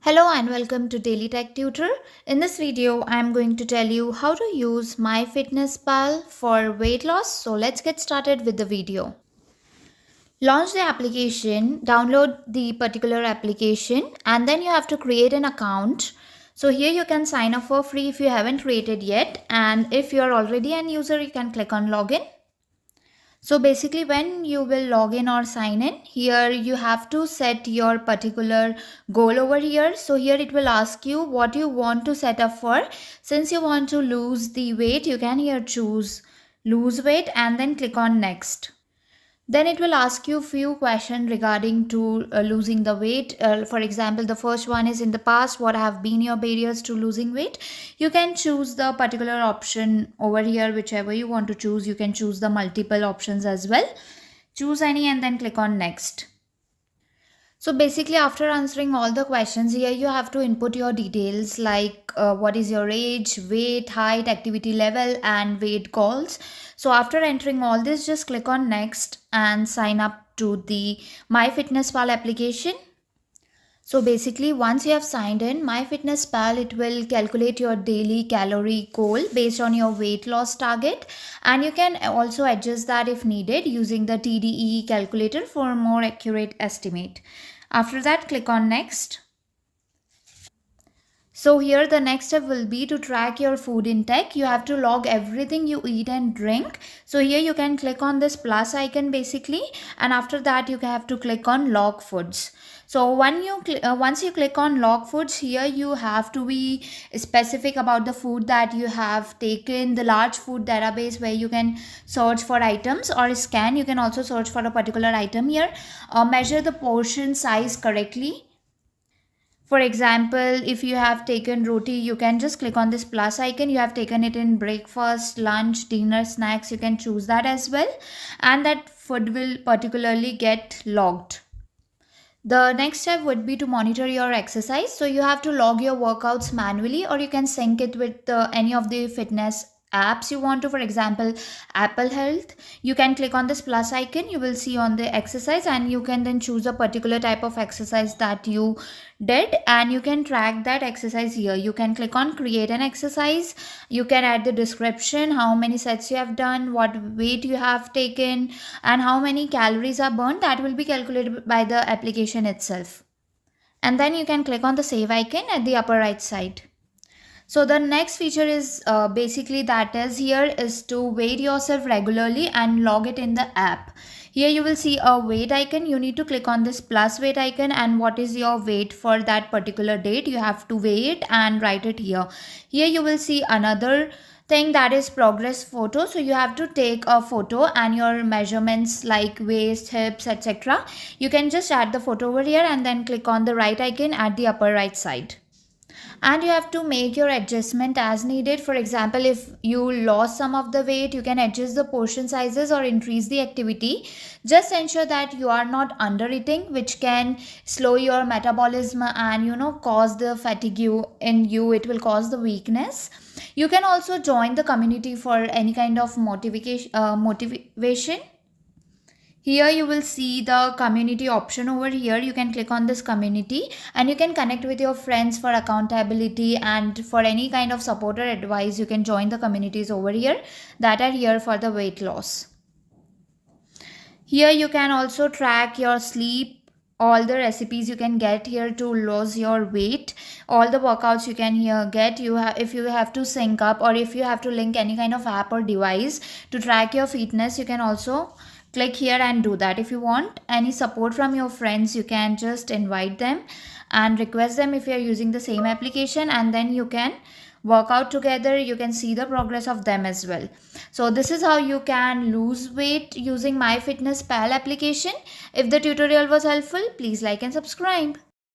Hello and welcome to Daily Tech Tutor. In this video, I am going to tell you how to use MyFitnessPal for weight loss. So let's get started with the video. Launch the application, download the particular application, and then you have to create an account. So here you can sign up for free if you haven't created yet, and if you are already an user, you can click on login. So basically when you will log in or sign in, here you have to set your particular goal over here. So here it will ask you what you want to set up for. Since you want to lose the weight, you can here choose lose weight and then click on next. Then it will ask you few questions regarding to losing the weight. For example, the first one is in the past, what have been your barriers to losing weight? You can choose the particular option over here, whichever you want to choose. You can choose the multiple options as well. Choose any and then click on next. So basically after answering all the questions here, you have to input your details like what is your age, weight, height, activity level and weight goals. So after entering all this, just click on next and sign up to the MyFitnessPal application. So basically once you have signed in MyFitnessPal, it will calculate your daily calorie goal based on your weight loss target, and you can also adjust that if needed using the TDE calculator for a more accurate estimate. After that, click on next. So here the next step will be to track your food intake. You have to log everything you eat and drink. So here you can click on this plus icon basically, and after that you have to click on log foods. So once you click on log foods, here you have to be specific about the food that you have taken, the large food database where you can search for items or scan. You can also search for a particular item here. Measure the portion size correctly. For example, if you have taken roti, you can just click on this plus icon. You have taken it in breakfast, lunch, dinner, snacks. You can choose that as well. And that food will particularly get logged. The next step would be to monitor your exercise. So you have to log your workouts manually, or you can sync it with any of the fitness apps you want to. For example, Apple Health, you can click on this plus icon. You will see on the exercise, and you can then choose a particular type of exercise that you did, and you can track that exercise here. You can click on create an exercise. You can add the description, how many sets you have done, what weight you have taken, and how many calories are burned. That will be calculated by the application itself. And then you can click on the save icon at the upper right side. So the next feature is basically that is here is to weight yourself regularly and log it in the app. Here you will see a weight icon. You need to click on this plus weight icon, and what is your weight for that particular date. You have to weigh it and write it here. Here you will see another thing, that is progress photo. So you have to take a photo and your measurements like waist, hips, etc. You can just add the photo over here and then click on the right icon at the upper right side. And you have to make your adjustment as needed. For example, if you lost some of the weight, you can adjust the portion sizes or increase the activity. Just ensure that you are not under eating, which can slow your metabolism and cause the fatigue in you. It will cause the weakness. You can also join the community for any kind of motivation. Here you will see the community option over here. You can click on this community and you can connect with your friends for accountability, and for any kind of support or advice you can join the communities over here that are here for the weight loss. Here you can also track your sleep, all the recipes you can get here to lose your weight, all the workouts you can here get. If you have to sync up, or if you have to link any kind of app or device to track your fitness, you can also click here and do that. If you want any support from your friends, you can just invite them and request them if you are using the same application, and then you can work out together. You can see the progress of them as well. So this is how you can lose weight using MyFitnessPal application. If the tutorial was helpful, please like and subscribe.